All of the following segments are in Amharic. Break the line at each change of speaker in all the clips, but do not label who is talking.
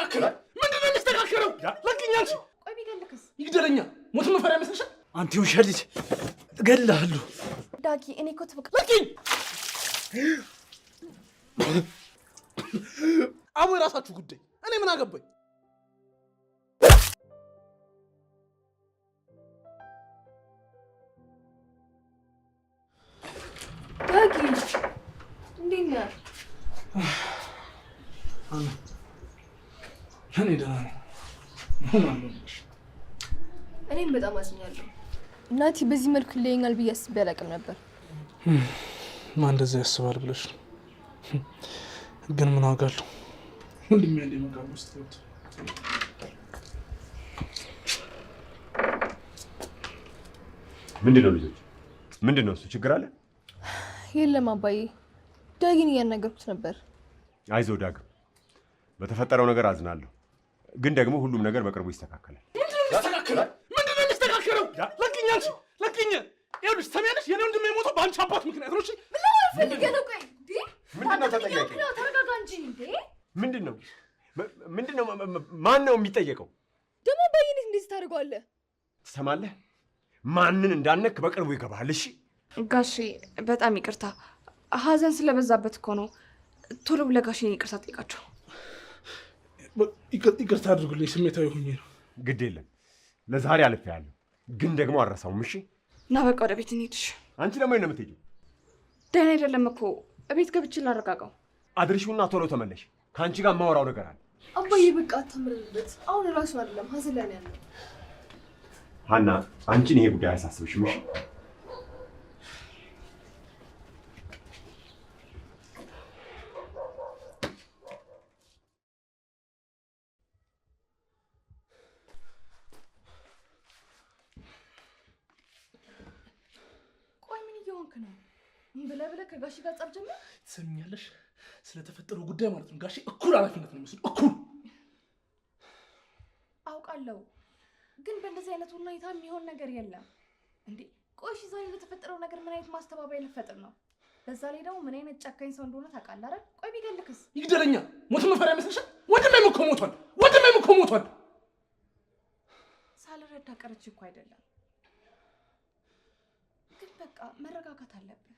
ያስተካክላል ምንድነው የሚስተካከለው ለቅኛንቺ
ቆይ ቢገልክስ
ይግደለኛ ሞት መፈሪያ መስልሻል አንተ ውሻ ልጅ እገልሃለሁ
ዳጊ እኔ እኮ ትብቅ
ለቅኝ አቡ የራሳችሁ ጉዳይ እኔ ምን አገባኝ
ዳጊ እንዴት ነህ
እኔ ደህና ነኝ
እኔም በጣም አዝኛለሁ እናቴ በዚህ መልኩ ለኛል ብዬ አስቤ አላውቅም ነበር
ማን እንደዛ ያስባል ብለሽ ግን ምን አውቃለሁ ወንድሜ እንደ መቃብር ውስጥ ወጥ
ምንድነው ልጆች ምንድነው እሱ ችግር አለ
የለም አባዬ ዳጊን እያናገርኩት ነበር
አይዞህ ዳግም በተፈጠረው ነገር አዝናለሁ ግን ደግሞ ሁሉም ነገር በቅርቡ ይስተካከላል
ምንድነው የሚስተካከለው ለቅኛንቺ ለቅኝ ይኸውልሽ ሰሚያለሽ የኔ ወንድሜ የሞተው በአንቺ አባት ምክንያት ነው እሺ
ፈልገህ ነው ቆይ
ምንድነው ተጠያቂ
ተረጋጋ እንጂ እንዴ
ምንድነው ማን ነው የሚጠየቀው
ደግሞ በይኔት እንደዚህ ታደርገዋለህ
ትሰማለህ ማንን እንዳነክ በቅርቡ ይገባል እሺ
ጋሼ በጣም ይቅርታ ሀዘን ስለበዛበት እኮ ነው ቶሎ ብለህ ጋሼን ይቅርታ ጠይቃቸው
ይቅርታ አድርጉልኝ ስሜታዊ ሆኜ ነው
ግድ የለም ለዛሬ አልፌያለሁ ግን ደግሞ አልረሳውም እሺ
እና በቃ ወደ ቤት እንሂድሽ
አንቺ ደግሞ የት ነው የምትሄጂው
ደህና አይደለም እኮ እቤት ገብቼ ላረጋጋው
አድርሽውና ቶሎ ተመለሽ ከአንቺ ጋር የማወራው ነገር አለ
አባዬ በቃ አታምርበት አሁን ራሱ አይደለም ሀዘን ላይ ያለው
ሀና አንቺን ይሄ ጉዳይ አያሳስብሽም እሺ
ብለህ ከጋሽ ጋር ጸብ ጀመረ
ትሰሚኛለሽ ስለተፈጠረው ጉዳይ ማለት ነው ጋሽ እኩል ኃላፊነት ነው መስል እኩል
አውቃለሁ ግን በእንደዚህ አይነት ሁኔታ የሚሆን ነገር የለም እንዴ ቆይሽ ዛሬ ለተፈጠረው ነገር ምን አይነት ማስተባበያ ልፈጥር ነው በዛ ላይ ደግሞ ምን አይነት ጨካኝ ሰው እንደሆነ ታውቃለህ አይደል ቆይ ቢገልክስ
ይግደለኛ ሞት መፈሪያ መስልሻል ወንድሜ እኮ ሞቷል
ሳልረዳ ቀረች እኮ አይደለም ግን በቃ መረጋጋት አለብን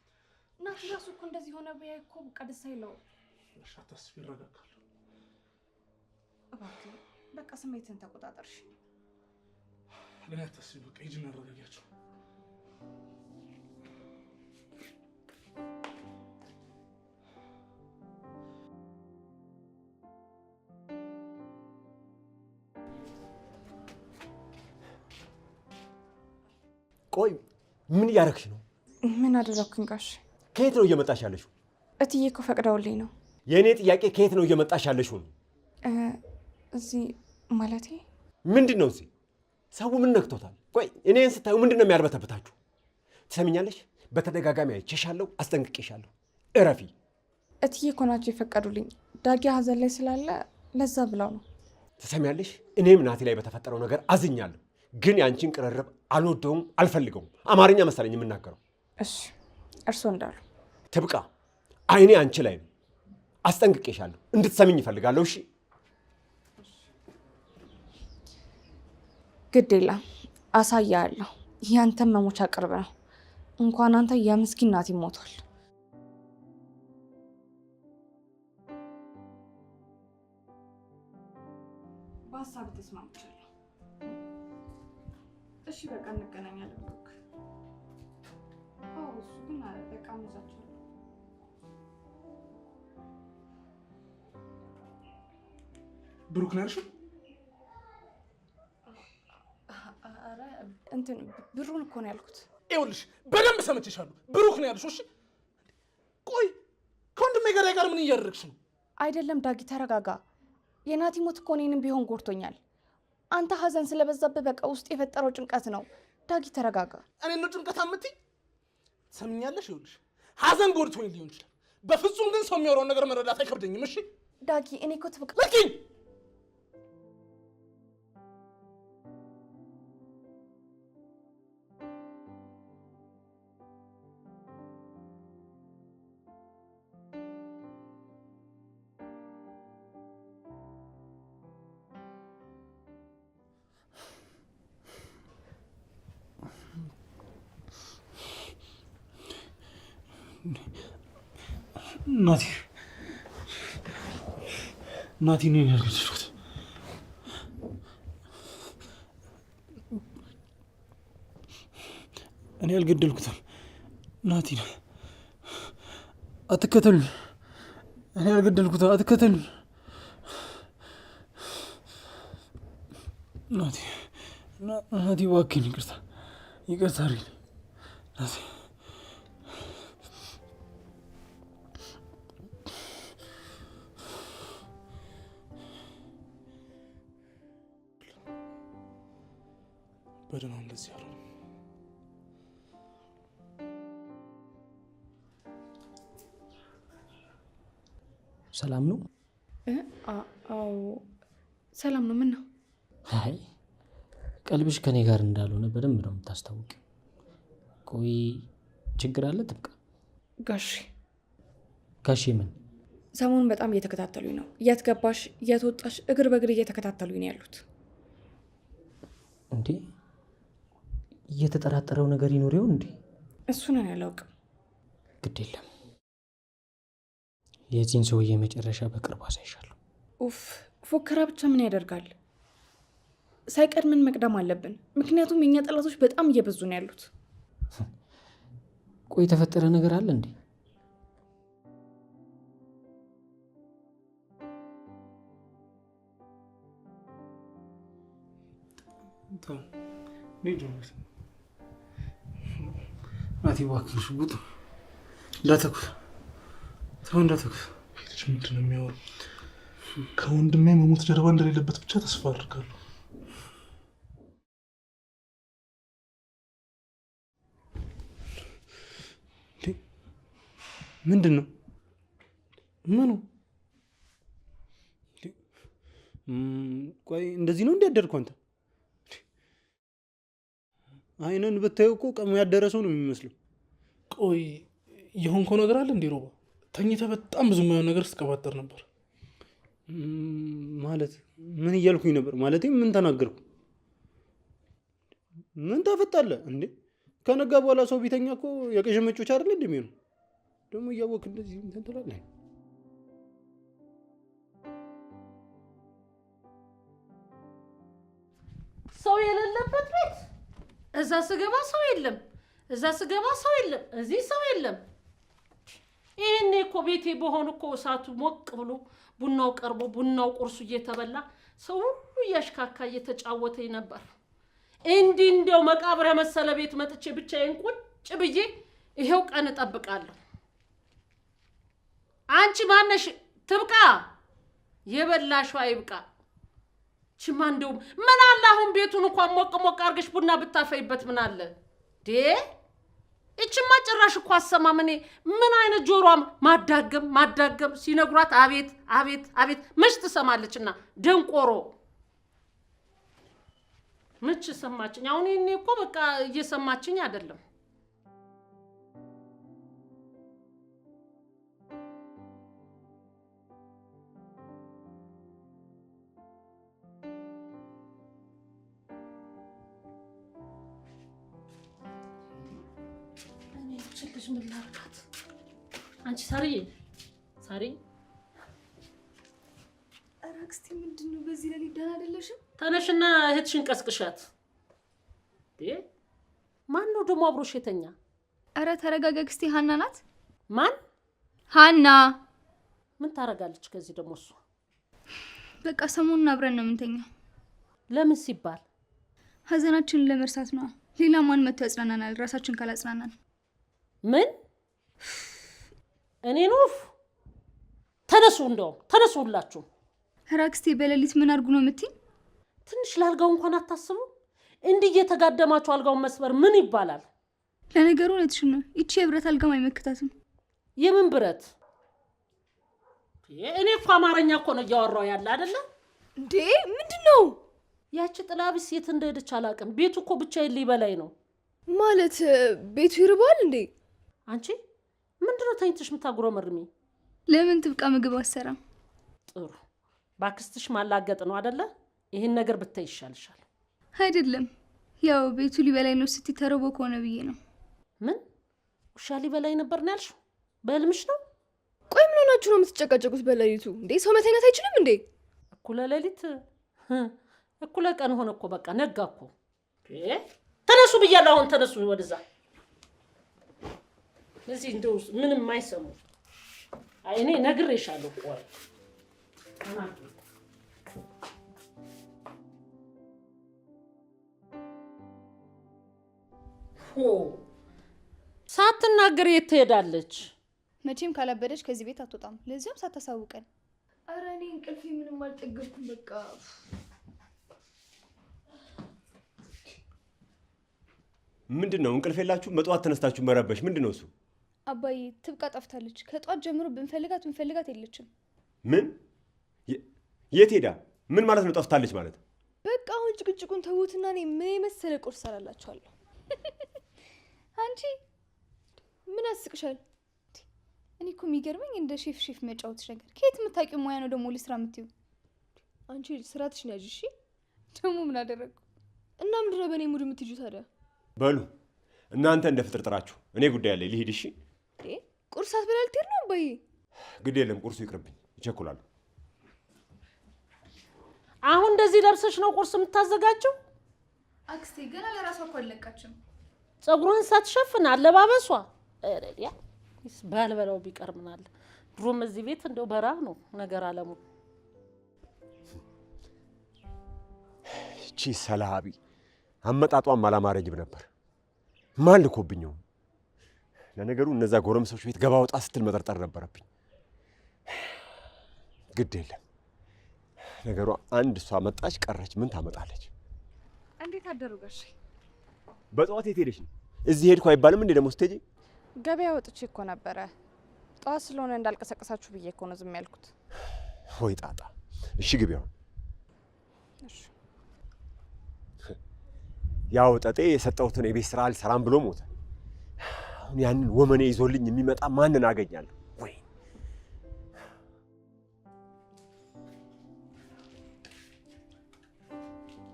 እናት ራሱ እኮ እንደዚህ ሆነ በያ እኮ በቃ ደስ አይለው
እሺ አታስቢ ይረጋጋል
እባክህ በቃ ስሜትን ተቆጣጠርሽ
ለኔ አታስቢ በቃ ሂጂና አረጋጊያቸው
ቆይ ምን እያደረግሽ ነው
ምን አደረኩኝ ጋሽ
ከየት ነው እየመጣሽ ያለሽው
እትዬ እኮ ፈቅደውልኝ ነው
የኔ ጥያቄ ከየት ነው እየመጣሽ ያለሽው ነው
እዚህ ማለቴ
ምንድነው እዚህ ሰው ምን ነክቶታል ቆይ እኔን ስታዩ ምንድነው የሚያርበተብታችሁ ትሰሚኛለሽ በተደጋጋሚ አይቼሻለሁ አስጠንቅቄሻለሁ እረፊ
እትዬ እኮ ናቸው የፈቀዱልኝ ዳጊ ሀዘን ላይ ስላለ ለዛ ብለው ነው
ትሰሚያለሽ እኔም ናቲ ላይ በተፈጠረው ነገር አዝኛለሁ ግን ያንቺን ቅርርብ አልወደውም አልፈልገውም አማርኛ መሰለኝ የምናገረው
እሺ እርሶ እንዳሉ
ትብቃ አይኔ አንቺ ላይ ነው አስጠንቅቄሻለሁ እንድትሰሚኝ እፈልጋለሁ እሺ
ግዴላ አሳያለሁ ያንተም መሞቻ ቅርብ ነው እንኳን አንተ የምስኪን ናቲ ሞቷል በሀሳብ ተስማምቻለሁ እሺ በቃ እንገናኛለን ብሩክ አዎ እሱ ግን በቃ ሙዛቸው
ብሩክ ነው ያልሽው
አረ እንትን ብሩን እኮ ነው ያልኩት
ይኸውልሽ በደንብ ሰምቼሻለሁ ብሩክ ነው ያልሽው እሺ ቆይ ከወንድሜ ጋር ምን እያደረግሽ ነው
አይደለም ዳጊ ተረጋጋ የናቲ ሞት እኮ እኔንም ቢሆን ጎድቶኛል አንተ ሀዘን ስለበዛብህ በቃ ውስጥ የፈጠረው ጭንቀት ነው ዳጊ ተረጋጋ
እኔ ነው ጭንቀት አምጥይ ሰምኛለሽ ይኸውልሽ ሀዘን ጎድቶኝ ሊሆን ይችላል በፍጹም ግን ሰው የሚያወራውን ነገር መረዳት አይከብደኝም እሺ
ዳጊ እኔ እኮ ትብቅ
ለኪኝ ናቲ ነው ያልገደልኩት። እኔ ያልገደልኩትም ናቲ ነው። አትከተሉኝ። እኔ ያልገደልኩት አትከተሉኝ። ናቲ እባክህን ይቅርታ አድርግልኝ ናቲ። በደህና እንደዚህ ያለው
ሰላም ነው?
አዎ ሰላም ነው። ምን ነው?
አይ ቀልብሽ ከኔ ጋር እንዳልሆነ በደንብ ነው የምታስታውቂው። ቆይ ችግር አለ ጥብቃ? ጋሼ ምን?
ሰሞኑን በጣም እየተከታተሉኝ ነው። የት ገባሽ የት ወጣሽ እግር በእግር እየተከታተሉኝ ነው ያሉት።
እንዴ እየተጠራጠረው ነገር ይኖር ይሆን እንዴ?
እሱን አላውቅም።
ግድ የለም የዚህን ሰውዬ መጨረሻ በቅርቡ አሳይሻለሁ።
ኡፍ ፉከራ ብቻ ምን ያደርጋል? ሳይቀድምን መቅደም አለብን። ምክንያቱም የኛ ጠላቶች በጣም እየበዙ ነው ያሉት።
ቆይ የተፈጠረ ነገር አለ እንዴ?
ናቲ እባክሽ ጉጥ እንዳትተኩስ፣ ተው እንዳትተኩስ። ልጅ ምንድን ነው የሚያወራው? ከወንድሜ መሞት ጀርባ እንደሌለበት ብቻ ተስፋ አድርጋለሁ። ምንድን ነው ምኑ? ቆይ እንደዚህ ነው እንዲያደርኩ አንተ? አይነን ብታየው እኮ ቀሙ ያደረሰው ነው የሚመስለው። ቆይ የሆንከው ነገር አለ እንዴ ሮባ? ተኝተህ በጣም ብዙ የማይሆን ነገር ስትቀባጠር ነበር። ማለት ምን እያልኩኝ ነበር? ማለቴ ምን ተናገርኩ? ምን ታፈጣለህ እንዴ? ከነጋ በኋላ ሰው ቢተኛ እኮ የቀሸመጮች አይደል እንደሚሆነው። ደግሞ እያወቅህ እንደዚህ እንትን ትላለህ።
ሰው የሌለበት ቤት እዛ ስገባ ሰው የለም፣ እዛ ስገባ ሰው የለም፣ እዚህ ሰው የለም። ይሄኔ እኮ ቤቴ በሆነ እኮ እሳቱ ሞቅ ብሎ ቡናው ቀርቦ ቡናው ቁርሱ እየተበላ ሰው ሁሉ እያሽካካ እየተጫወተኝ ነበር። እንዲህ እንደው መቃብር የመሰለ ቤት መጥቼ ብቻዬን ቁጭ ብዬ ይሄው ቀን እጠብቃለሁ። አንቺ ማነሽ? ትብቃ፣ የበላሽው አይብቃ። ችማ እንደው ምን አለ አሁን ቤቱን እንኳን ሞቅ ሞቅ አድርገሽ ቡና ብታፈይበት ምን አለ ዴ? እችማ ጭራሽ እኮ አሰማም። እኔ ምን አይነት ጆሮም ማዳገም ሲነግሯት አቤት አቤት አቤት መች ትሰማለችና ደንቆሮ መች ሰማችኝ? አሁን እኔ እኮ በቃ እየሰማችኝ አይደለም። ልጅ ምን ላድርጋት? አንቺ ሳርዬ
ኧረ አክስቴ ምንድን ነው በዚህ ሌሊት ደህና አይደለሽም?
ተነሽና እህትሽን ቀስቅሻት። ማን ነው ደግሞ አብሮሽ የተኛ?
ኧረ ተረጋጋ አክስቴ። ሀና ናት።
ማን?
ሀና።
ምን ታረጋለች ከዚህ ደግሞ እሷ?
በቃ ሰሞኑን አብረን ነው የምንተኛው።
ለምን ሲባል?
ሀዘናችንን ለመርሳት ነው። ሌላ ማን መጥቶ ያጽናናናል ራሳችን ካላጽናናን?
ምን እኔ ነው? ተነሱ፣ እንደው ተነሱ ሁላችሁ።
ኧረ አክስቴ በሌሊት ምን አድርጉ ነው የምትይኝ?
ትንሽ ላልጋው እንኳን አታስቡ? እንዲህ እየተጋደማችሁ አልጋውን መስበር ምን ይባላል?
ለነገሩ እውነትሽን ነው። ይቺ የብረት አልጋም አይመክታትም።
የምን ብረት? እኔ እኮ አማርኛ እኮ ነው እያወራው ያለ አይደለ
እንዴ? ምንድን ነው?
ያቺ ጥላቢስ የት እንደሄደች አላውቅም። ቤቱ እኮ ብቻዬን ሊበላኝ ነው።
ማለት ቤቱ ይርባል እንዴ?
አንቺ ምንድነው ተኝተሽ የምታጉረመርሚ?
ለምን ትብቃ ምግብ አሰራም?
ጥሩ ባክስትሽ ማላገጥ ነው አይደለ? ይሄን ነገር ብታይ ይሻልሻል።
አይደለም ያው ቤቱ ሊበላኝ ነው ስትይ ተርቦ ከሆነ ብዬ ነው።
ምን ውሻ ሊበላኝ ነበር ነው ያልሽው? በህልምሽ ነው?
ቆይ
ሆናችሁ ነው የምትጨቃጨቁት በሌሊቱ? እንዴ ሰው መተኛት አይችልም እንዴ?
እኩለ ሌሊት እኩለ ቀን ሆነ እኮ በቃ ነጋ እኮ። ተነሱ ብያለሁ። አሁን ተነሱ ወደዛ። እዚህ እንደው ምንም አይሰሙ። አይ እኔ ነግሬሻለሁ። ቆይ ሳትናገር የት ትሄዳለች?
መቼም ካላበደች ከዚህ ቤት አትወጣም። ለዚያም ሳታሳውቀን።
ኧረ እኔ እንቅልፌ ምንም አልጠገብኩም። በቃ
ምንድነው እንቅልፍ የላችሁ? መጥዋት ተነስታችሁ መረበሽ ምንድነው እሱ?
አባዬ ትብቃ ጠፍታለች። ከጧት ጀምሮ ብንፈልጋት የለችም።
ምን? የት ሄዳ? ምን ማለት ነው ጠፍታለች ማለት?
በቃ አሁን ጭቅጭቁን ተውትና እኔ ምን የመሰለ ቁርስ ሰራላችኋለሁ።
አንቺ ምን አስቅሻል? እኔ እኮ የሚገርመኝ እንደ ሼፍ መጫወትሽ ነገር ከየት የምታውቂው ሙያ ነው ደግሞ ልስራ የምትይው?
አንቺ ስራትሽን ያዥ እሺ።
ደግሞ ምን አደረግኩ?
እና ምንድነው በእኔ ሙድ የምትይዙ ታዲያ?
በሉ እናንተ እንደ ፍጥርጥራችሁ፣ እኔ ጉዳይ አለኝ ልሂድ። እሺ
ቁርስ አትበላ ልትሄድ ነው አባዬ?
ግድ የለም ቁርሱ ይቅርብኝ፣ ይቸኩላለሁ።
አሁን እንደዚህ ለብሰሽ ነው ቁርስ የምታዘጋጀው?
አክስቴ ገና ለራሷ እኮ አልለቃችም።
ፀጉሯን ሳትሸፍን አለባበሷ ረዲያ ባልበላው ቢቀር ምን አለ። ድሮም እዚህ ቤት እንደው በራብ ነው ነገር አለሙ።
እቺ ሰላቢ አመጣጧም አላማረኝም ነበር። ማን ልኮብኝው? ለነገሩ እነዛ ጎረምሶች ቤት ገባ ወጣ ስትል መጠርጠር ነበረብኝ። ግድ የለም ነገሩ አንድ እሷ መጣች ቀረች ምን ታመጣለች?
እንዴት አደሩ ጋሼ?
በጠዋት የት ሄደሽ ነው? እዚህ ሄድኩ አይባልም እንዴ? ደግሞ ስትሄጂ
ገበያ ወጥቼ እኮ ነበረ። ጠዋት ስለሆነ እንዳልቀሰቀሳችሁ ብዬ እኮ ነው ዝም ያልኩት።
ወይ ጣጣ። እሺ ግቢ አሁን። ያው ጠጤ የሰጠሁትን የቤት ስራ አልሰራም ብሎ ሞተ። አሁን ያንን ወመኔ ይዞልኝ የሚመጣ ማንን አገኛለሁ? ወይ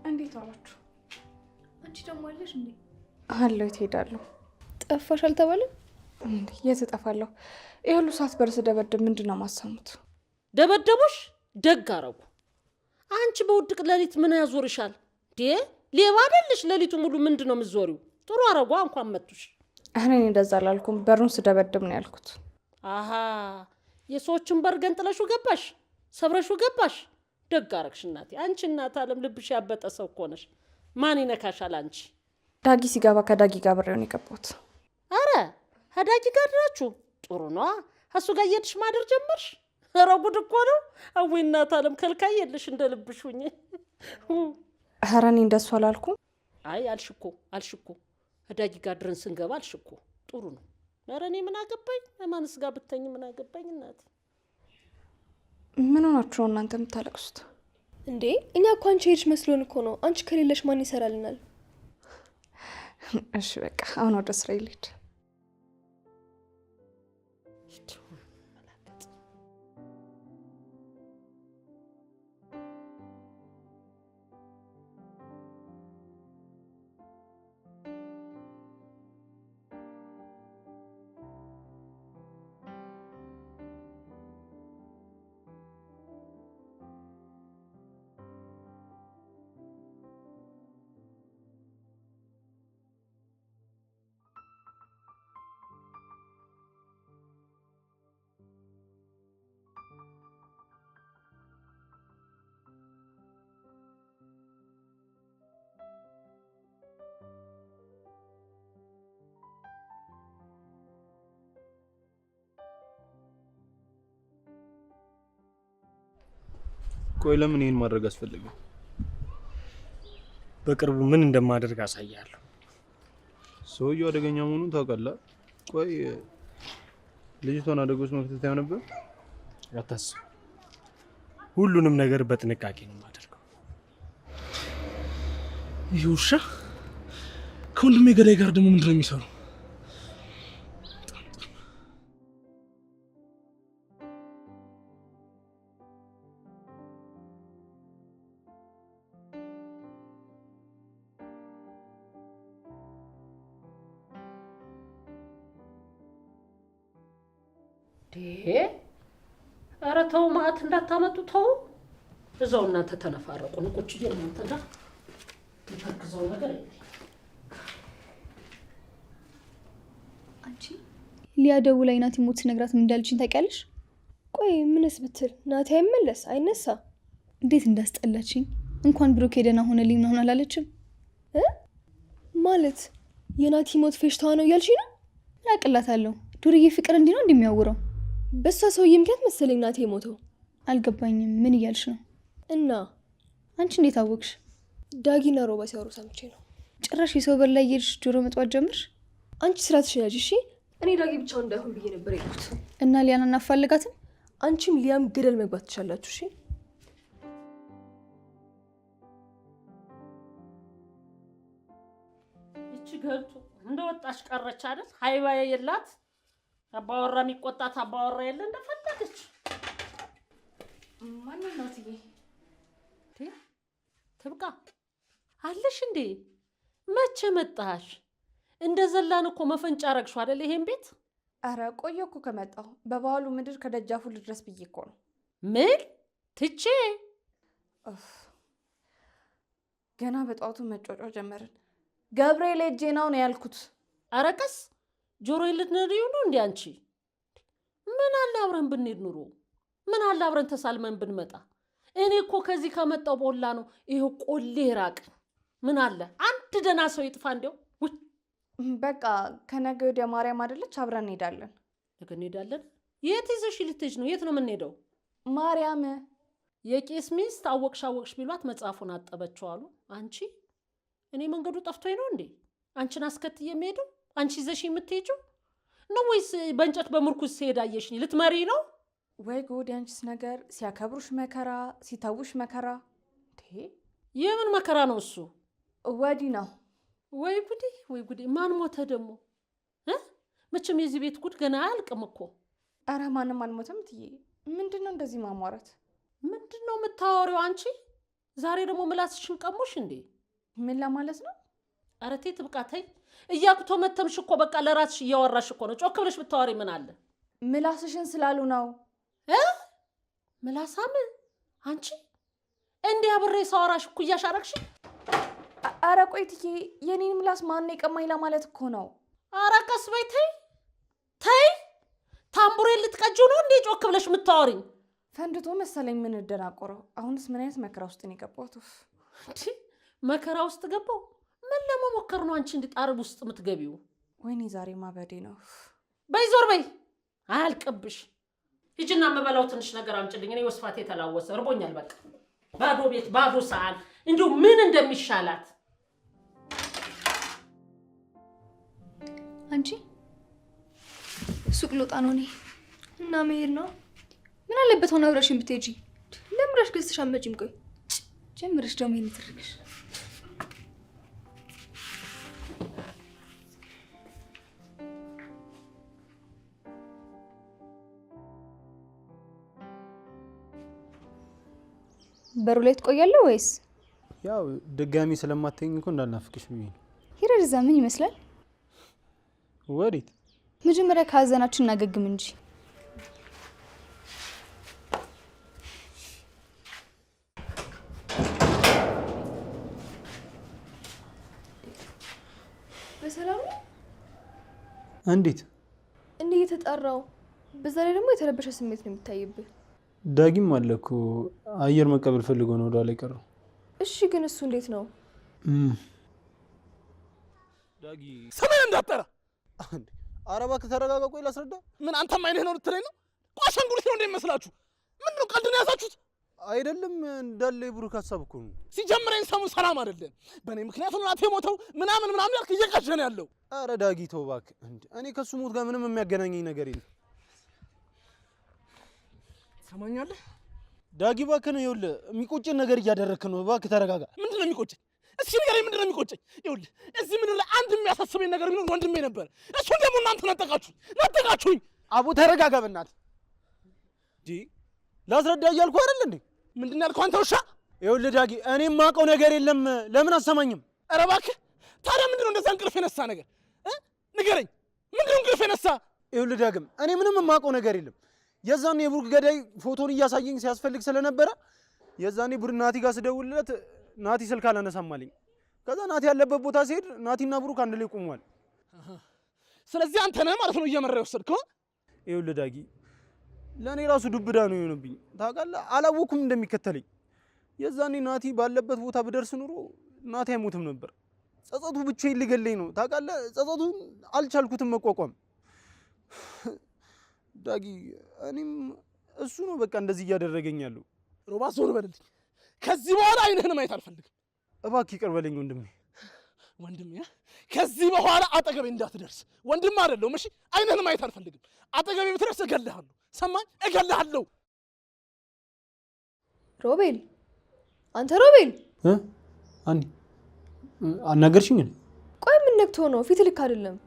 እንዴት አላችሁ?
አንቺ ደግሞ አለሽ እንዴ?
አለው ትሄዳለሁ።
ጠፋሽ አልተባለም?
የት እጠፋለሁ? ይኸውሉ ሰዓት በር ስደበድብ ምንድን ነው የማሰሙት?
ደበደቡሽ? ደግ አረጉ። አንቺ በውድቅ ሌሊት ምን ያዞርሻል? ሌባ አይደለሽ? ሌሊቱ ሙሉ ምንድን ነው የምትዞሪው? ጥሩ አረጓ እንኳን መጡሽ።
እኔ እንደዛ አላልኩም። በሩን ስደበድብ ነው ያልኩት።
አሃ የሰዎችን በር ገንጥለሹ ገባሽ? ሰብረሹ ገባሽ? ደግ አረግሽ እናቴ። አንቺ እናት አለም ልብሽ ያበጠ ሰው እኮ ነሽ። ማን ይነካሻል አንቺ?
ዳጊ ሲገባ ከዳጊ ጋር ብሬውን የገባሁት።
አረ ከዳጊ ጋር ናችሁ? ጥሩ ነዋ። እሱ ጋር እየሄድሽ ማደር ጀመርሽ? ኧረ ጉድ እኮ ነው። አወይ እናት አለም ከልካይ የለሽ እንደ ልብሽ ሁኚ።
ኧረ እኔ እንደሱ አላልኩም።
አይ አልሽኮ ከዳጊ ጋር ድረን ስንገባ አልሽኮ። ጥሩ ነው። ኧረ እኔ ምን አገባኝ? ማንስ ጋር ብተኝ ምን አገባኝ እናቴ።
ምን ሆናችሁ ነው እናንተ የምታለቅሱት
እንዴ? እኛ እኮ አንቺ ሄድሽ መስሎን እኮ ነው። አንቺ ከሌለሽ ማን ይሰራልናል?
እሺ በቃ አሁን ወደ ስራ ልሂድ።
ቆይ ለምን ይሄን ማድረግ አስፈልገ?
በቅርቡ ምን እንደማደርግ አሳያለሁ።
ሰውየው አደገኛ መሆኑን ታውቃለህ? ቆይ ልጅቷን አደጋ ውስጥ መክተት ነበር?
አታስብ፣ ሁሉንም ነገር በጥንቃቄ ነው የማደርገው።
ይህ ውሻ ከወንድሜ ገዳይ ጋር ደግሞ ምንድን ነው የሚሰራው?
ኧረ ተው ማዕት እንዳታመጡ ተው። እዛው እናንተ ተነፋረቁ። ቁጭ ብዬ እናንተ ጋር ተከዘው ነገር
አንቺ ሊያ ደውላ ናቲ ሞት ነግራት ምን እንዳለችኝ ታውቂያለሽ?
ቆይ ምንስ ብትል ናቲ አይመለስ አይነሳ።
እንዴት እንዳስጠላችኝ። እንኳን ብሩክ ሄደና ሆነልኝ ምናምን አላለችም
ማለት የናቲ ሞት ፌሽታዋ ነው እያልሽ ነው?
ምን አቅላታለሁ? ዱርዬ ፍቅር እንዲህ ነው እንደሚያወራው?
በሷ ሰውዬ ምክንያት መሰለኝ ናቲ የሞተው።
አልገባኝም። ምን እያልሽ ነው?
እና
አንቺ እንዴት አወቅሽ?
ዳጊና ሮባ ሲያወሩ ሰምቼ ነው።
ጭራሽ የሰው በር ላይ እየሄድሽ ጆሮ መጥዋት ጀምርሽ?
አንቺ ስራ ትሽያጅ እሺ። እኔ ዳጊ ብቻውን እንዳይሆን ብዬ ነበር የሄድኩት።
እና ሊያን እናፋልጋትም?
አንቺም ሊያም ገደል መግባት ትችላላችሁ እሺ።
እቺ ገልቱ እንደወጣሽ ቀረች አይደል? ሃይባዬ የላት አባወራ የሚቆጣት አባወራ የለ እንደፈለገች።
ማን ነው እናትዬ?
ትብቃ አለሽ እንዴ? መቼ መጣሽ? እንደ ዘላን እኮ መፈንጫ አረግሽው አይደል ይሄን ቤት?
አረ ቆየ እኮ ከመጣሁ። በባህሉ ምድር ከደጃፉ ልድረስ ብዬ እኮ ነው።
ምን ትቼ?
ገና በጧቱ መጮጮ ጀመርን። ገብርኤል ሄጄ ነው ያልኩት።
አረቀስ ጆሮ ልትነሪው ነው እንዴ አንቺ? ምን አለ አብረን ብንሄድ ኑሮ? ምን አለ አብረን ተሳልመን ብንመጣ? እኔ እኮ ከዚህ ከመጣው ቦላ ነው ይሄው ቆሌ ራቅ። ምን አለ አንድ ደና ሰው ይጥፋ እንደው።
በቃ ከነገ ወዲያ ማርያም አይደለች? አብረን እንሄዳለን።
ነገ እንሄዳለን? የት ይዘሽ ልትሄጂ ነው? የት ነው የምንሄደው?
ማርያም።
የቄስ ሚስት አወቅሽ ቢሏት መጽሐፉን አጠበችው አሉ። አንቺ እኔ መንገዱ ጠፍቶኝ ነው እንዴ አንቺን አስከትዬ የምሄደው? አንቺ ይዘሽ የምትሄጂው ነው ወይስ በእንጨት በምርኩዝ ሲሄዳየሽኝ ልትመሪ ነው?
ወይ ጉድ! ያንቺስ ነገር ሲያከብሩሽ መከራ፣ ሲተውሽ መከራ።
የምን መከራ ነው እሱ?
ወዲህ ነው።
ወይ ጉዴ ወይ ጉዴ! ማን ሞተ ደግሞ? መቼም የዚህ ቤት ጉድ ገና አያልቅም እኮ።
አረ ማንም አልሞተም ትዬ። ምንድን ነው እንደዚህ ማሟረት?
ምንድን ነው የምታወሪው አንቺ? ዛሬ ደግሞ ምላስሽን ቀሙሽ እንዴ?
ምን ለማለት ነው?
አረ ተይ ትብቃ ተይ። እያክቶ መተምሽ እኮ በቃ ለራስሽ እያወራሽ እኮ ነው። ጮክ ብለሽ ብታወሪ ምን አለ?
ምላስሽን ስላሉ ነው።
ምላሳም አንቺ እንዲህ አብሬ ሳወራሽ እኩያሽ አረግሽ?
አረ ቆይ ትዬ፣ የኔን ምላስ ማን የቀማኝ ለማለት እኮ ነው።
አረ ቀስ በይ ተይ ተይ። ታምቡሬን ልትቀጂው ነው እንዴ ጮክ ብለሽ የምታወሪኝ?
ፈንድቶ መሰለኝ ምን እንደናቆረው። አሁንስ ምን አይነት መከራ ውስጥ ነው የገባሁት?
መከራ ውስጥ ገባው? ምን ለመሞከር ነው አንቺ እንዲህ ጣርብ ውስጥ የምትገቢው?
ወይኔ ዛሬ ማበዴ ነው።
በይ ዞር በይ፣ አያልቅብሽ። ሂጂና የምበላው ትንሽ ነገር አምጪልኝ። እኔ ወስፋቴ የተላወሰ እርቦኛል። በቃ ባዶ ቤት ባዶ ሰዓት እንዲሁ ምን እንደሚሻላት።
አንቺ ሱቅ ልወጣ ነው እኔ።
እና መሄድ ነው?
ምን አለበት ሆነ አብረሽኝ ብትሄጂ?
ለምራሽ ገዝተሽ አትመጪም? ቆይ
ጀምረሽ ደግሞ ይሄን ትርክሽ። በሩ ላይ ትቆያለህ ወይስ?
ያው ድጋሚ ስለማትተኝ እኮ እንዳልናፍቅሽ ብዬ ነው።
ሂረድ እዛ ምን ይመስላል?
ወዴት?
መጀመሪያ ከሀዘናችን እናገግም እንጂ።
በሰላም
እንዴት?
እንዴ የተጣራው? በዛ ላይ ደግሞ የተረበሸ ስሜት ነው የሚታይብህ።
ዳጊም አለ እኮ አየር መቀበል ፈልጎ ነው ወደ ላይ ቀረው።
እሺ ግን እሱ እንዴት ነው?
ዳጊ ሰማይ እንዳጠራ አንዴ አረባ ከተረጋጋ። ቆይ ላስረዳ። ምን አንተም አይነህ ነው ልትለኝ ነው? ቋሻንጉሊት ነው እንደሚመስላችሁ? ምንድን ነው ቀልድ ነው ያዛችሁት? አይደለም እንዳለ የብሩክ ሀሳብ እኮ ነው። ሲጀምረኝ ሰሙ ሰላም አይደለም። በእኔ ምክንያት ነው እናቴ ሞተው ምናምን ያልክ እየቀዠ ነው ያለው። አረ ዳጊ ተው እባክህ። እኔ ከሱ ሞት ጋር ምንም የሚያገናኘኝ ነገር የለም። ሰማኛለህ ዳጊ እባክህ ነው። ይኸውልህ የሚቆጭን ነገር እያደረግክ ነው። እባክህ ተረጋጋ። ምንድን ነው የሚቆጨኝ? እስኪ ንገረኝ፣ ምንድን ነው የሚቆጨኝ? ይኸውልህ እዚህ ምን ላይ አንድ የሚያሳስበኝ ነገር ቢኖር ወንድሜ ነበር። እሱን ደግሞ እናንተ ነጠቃችሁኝ። አቦ ተረጋጋ በእናትህ። ላስረዳ እያልኩ አይደል እንዴ? ምንድን ያልከው አንተ ውሻ? ይኸውልህ ዳጊ እኔ የማውቀው ነገር የለም። ለምን አሰማኝም? ኧረ እባክህ ታዲያ ምንድን ነው እንደዛ እንቅልፍ የነሳ ነገር? ንገረኝ፣ ምንድን ነው እንቅልፍ የነሳ? ይኸውልህ ዳግም እኔ ምንም የማውቀው ነገር የለም። የዛኔ የብሩክ ገዳይ ፎቶን እያሳየኝ ሲያስፈልግ ስለነበረ የዛኔ ናቲ ጋር ስደውልለት ናቲ ስልክ አላነሳም አለኝ። ከዛ ናቲ ያለበት ቦታ ሲሄድ ናቲና ብሩክ አንድ ላይ ቆመዋል። ስለዚህ አንተ ነህ ማለት ነው እየመራ የወሰድከው? ይኸውልህ ዳጊ ለእኔ ራሱ ዱብዳ ነው የሆነብኝ ታውቃለህ። አላወኩም እንደሚከተለኝ። የዛኔ ናቲ ባለበት ቦታ ብደርስ ኑሮ ናቲ አይሞትም ነበር። ጸጸቱ ብቻዬን ሊገለኝ ነው ታውቃለህ። ጸጸቱን አልቻልኩትም መቋቋም። ዳጊ እኔም እሱ ነው በቃ እንደዚህ እያደረገኝ ያለው። ሮባ ዞር በልልኝ። ከዚህ በኋላ አይንህን ማየት አልፈልግም። እባክህ ይቅር በለኝ ወንድሜ። ወንድሜ ከዚህ በኋላ አጠገቤ እንዳትደርስ። ወንድም አይደለሁም እሺ? አይንህን ማየት አልፈልግም። አጠገቤ ብትደርስ እገልሃለሁ። ሰማኝ? እገልሃለሁ።
ሮቤል፣ አንተ ሮቤል።
አንዴ አናገርሽኝ?
ቆይ ምን ነክቶ ነው? ፊት ልክ አይደለም።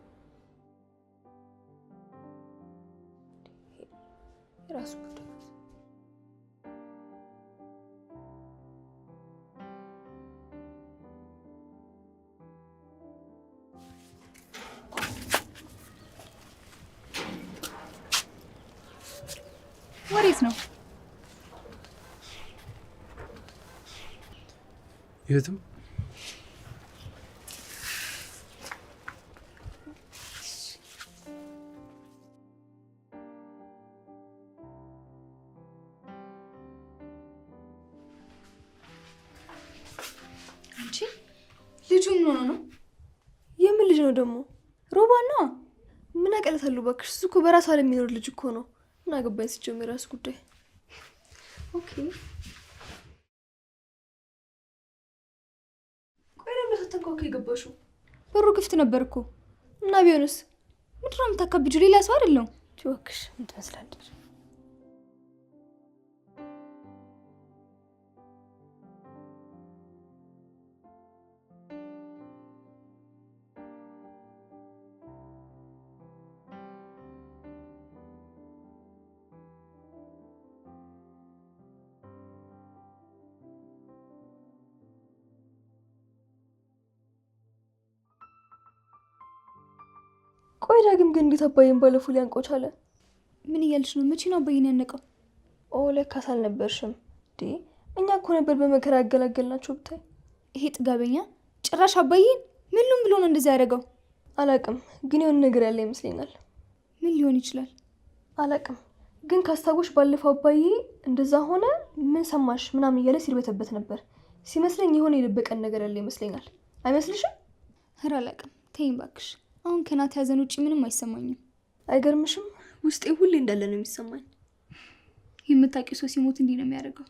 ራሱ
ወዴት ነው?
የትም።
አንቺ ልጁ ምን ሆኖ ነው?
የምን ልጅ ነው ደግሞ? ሮባን ነው። ምን አቀለታለሁ እባክሽ። እሱ እኮ በራሱ ዓለም የሚኖር ልጅ እኮ ነው። ምን አገባኝ ሲጀምር የራሱ ጉዳይ።
ኦኬ።
ቆይ ለምን ሳታንኳኳ የገባሽው?
በሩ ክፍት ነበር እኮ።
እና ቢሆንስ?
ምንድን ነው የምታካብጂው? ሌላ ሰው አይደለም።
እባክሽ ምን ትመስላለች? ቆይ ዳግም ግን እንዴት አባዬን ባለፈው ሊያንቀው ቻለ?
ምን እያልሽ ነው? መቼ ነው አባዬን ያነቀው?
ለካስ አልነበርሽም እንዴ? እኛ እኮ ነበር በመከራ ያገላገልናቸው ብታይ።
ይሄ ጥጋበኛ ጭራሽ አባዬን ምን ብሎ ነው እንደዚህ ያደረገው?
አላቅም፣ ግን የሆነ ነገር ያለ ይመስለኛል።
ምን ሊሆን ይችላል?
አላቅም፣ ግን ካስታወሽ ባለፈው አባዬ እንደዛ ሆነ ምን ሰማሽ ምናምን እያለ ሲርበተበት ነበር። ሲመስለኝ የሆነ የደበቀን ነገር ያለ ይመስለኛል። አይመስልሽም?
ኧረ አላቅም፣ ተይኝ እባክሽ። አሁን ከናት ያዘን ውጭ ምንም አይሰማኝም።
አይገርምሽም? ውስጤ ሁሌ እንዳለ ነው የሚሰማኝ።
የምታውቂው ሰው ሲሞት እንዲህ ነው የሚያደርገው።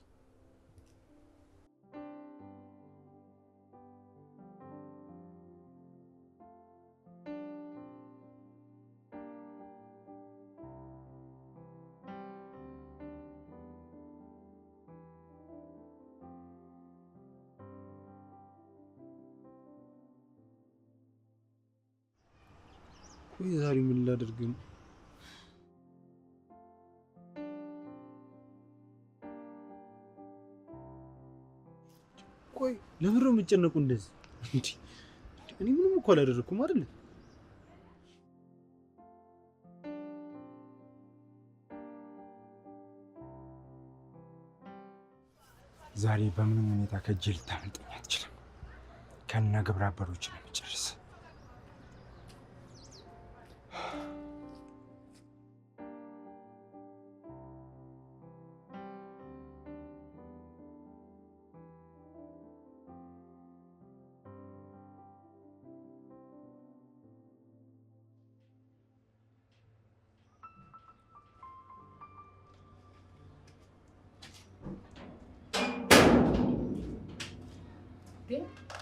ቆይ ዛሬ ምን ላደርግ ነው? ቆይ ለምን ነው የምትጨነቁ እንደዚህ? እኔ ምንም እኮ አላደረኩም አይደል?
ዛሬ በምንም ሁኔታ ከእጄ ልታመልጠኝ አትችልም። ከነ ግብረ አበሮች ነው የምጨርስ።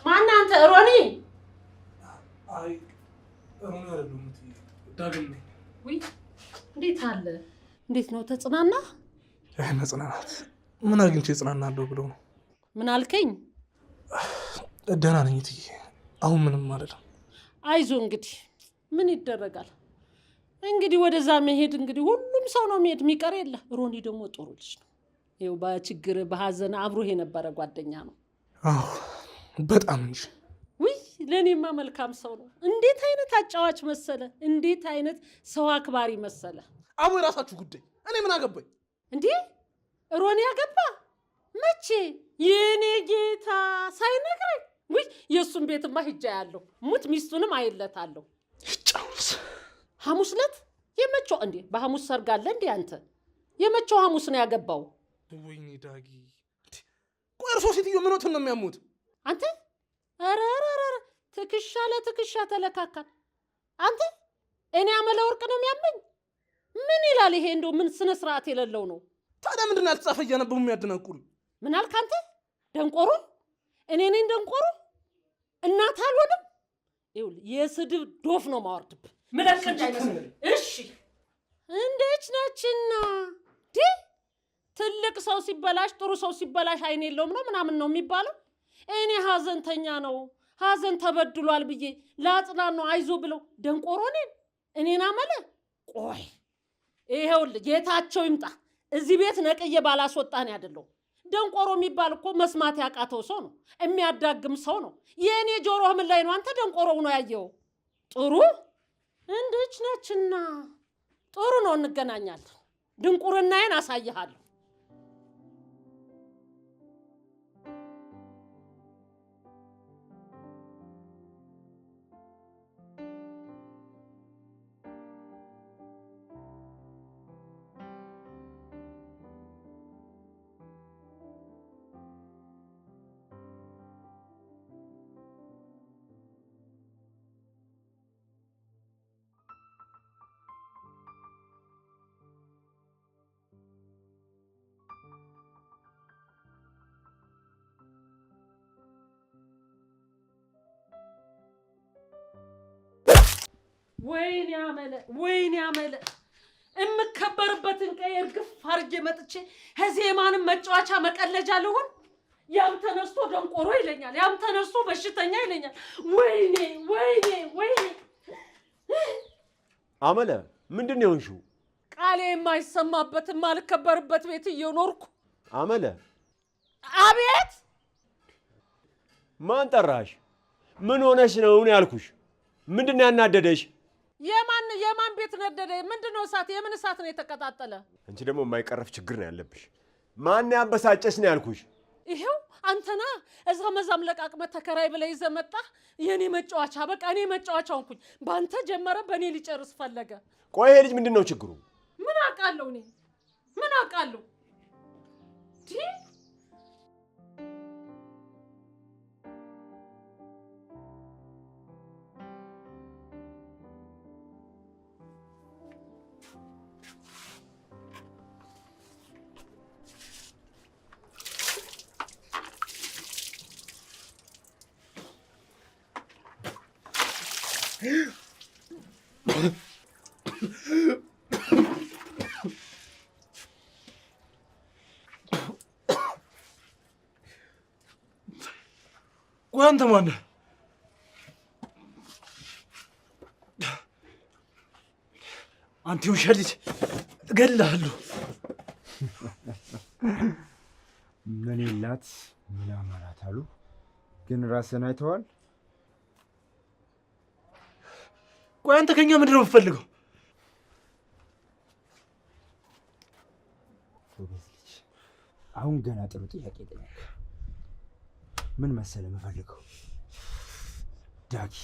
ማን አንተ? ሮኒ?
አይ ሮኒ አይደለም ዳግም ነኝ።
ውይ እንዴት አለ? እንዴት ነው ተጽናና?
መጽናናት ምን አግኝቼ እጽናናለሁ ብሎ ነው።
ምን አልከኝ?
ደህና ነኝ እትዬ፣ አሁን ምንም አይደለም።
አይዞ እንግዲህ ምን ይደረጋል። እንግዲህ ወደዛ መሄድ እንግዲህ ሁሉም ሰው ነው መሄድ፣ የሚቀር የለ። ሮኒ ደግሞ ጥሩ ልጅ ነው። ይኸው በችግር በሀዘን አብሮህ የነበረ ጓደኛ ነው።
አዎ በጣም እንጂ።
ውይ ለእኔማ መልካም ሰው ነው። እንዴት አይነት አጫዋች መሰለ! እንዴት አይነት ሰው አክባሪ መሰለ!
አቡ የራሳችሁ ጉዳይ። እኔ ምን አገባኝ
እንዴ? ሮኒ ያገባ መቼ? የኔ ጌታ ሳይነግረኝ ወይ የሱን ቤትማ ሂጃ ያለው ሙት ሚስቱንም አይለታለሁ።
ይጫውስ
ሐሙስ ዕለት የመቸው እንዴ? በሐሙስ ሰርግ አለ እንዴ አንተ? የመቸው ሐሙስ ነው ያገባው?
ወይኔ ዳጊ ቆይ እርሶ ሴትዮ ምኖትን ነው የሚያሙት
አንተ? ኧረ ትከሻ ለትከሻ ተለካካል አንተ። እኔ አመለ ወርቅ ነው የሚያመኝ። ምን ይላል ይሄ? እንደው ምን ስነ ስርዓት የሌለው ነው።
ታዲያ ምንድን ያልተጻፈ እያነበቡ የሚያደናቁሩ?
ምን አልክ አንተ? ደንቆሮ? እኔ ነኝ ደንቆሮ? እናት አልሆንም? ይኸውልህ የስድብ ዶፍ ነው ማወርድብህ። ምለክ እንዳይመስል። እሺ እንዴት ነችና ዲ ትልቅ ሰው ሲበላሽ ጥሩ ሰው ሲበላሽ አይን የለውም ነው ምናምን ነው የሚባለው። እኔ ሀዘንተኛ ነው ሀዘን ተበድሏል ብዬ ላጽናን ነው አይዞ ብለው ደንቆሮ እኔን አመለ። ቆይ ይኸውልህ ጌታቸው ይምጣ እዚህ ቤት ነቅዬ ባላስወጣን ያደለው። ደንቆሮ የሚባል እኮ መስማት ያቃተው ሰው ነው፣ የሚያዳግም ሰው ነው። የእኔ ጆሮ ምን ላይ ነው አንተ ደንቆሮው ነው ያየው? ጥሩ እንዴት ነችና ጥሩ ነው፣ እንገናኛለን። ድንቁርናዬን አሳይሃለሁ። ወይኔ አመለ እምከበርበትን ቀይ እርግፍ አርጌ መጥቼ ከዜማንም መጫወቻ መቀለጃ ልሆን። ያም ተነስቶ ደንቆሮ ይለኛል፣ ያም ተነስቶ በሽተኛ ይለኛል። ወይኔ
አመለ ምንድን ነው የሆንሽው?
ቃሌ የማይሰማበት የማልከበርበት ቤት እየኖርኩ።
አመለ
አቤት።
ማን ጠራሽ? ምን ሆነሽ ነው ያልኩሽ? ምንድን ነው ያናደደሽ?
የማን ቤት ነደደ? ምንድነው እሳት? የምን እሳት ነው የተቀጣጠለ?
አንቺ ደግሞ የማይቀረፍ ችግር ነው ያለብሽ። ማን ያበሳጨሽ ነው ያልኩሽ?
ይሄው አንተና እዛ መዛም ለቃቅመ ተከራይ ብለህ ይዘህ መጣህ። የኔ መጫወቻ በቃ እኔ መጫወቻ ሆንኩኝ። ባንተ ጀመረ፣ በእኔ ሊጨርስ ፈለገ።
ቆይ ይሄ ልጅ ምንድን ነው ችግሩ?
ምን አውቃለሁ እኔ ምን አውቃለሁ?
ቆይ አንተ ማን ነህ? አንተ ውሻ ልጅ እገልሃለሁ።
ምን ይላት ምን አማራት አሉ። ግን ራስህን አይተዋል?
ቆይ አንተ ከኛ ምንድን ነው የምትፈልገው?
አሁን ገና ጥሩ ጥያቄ ጠየቅ። ምን መሰለህ የምፈልገው ዳጊ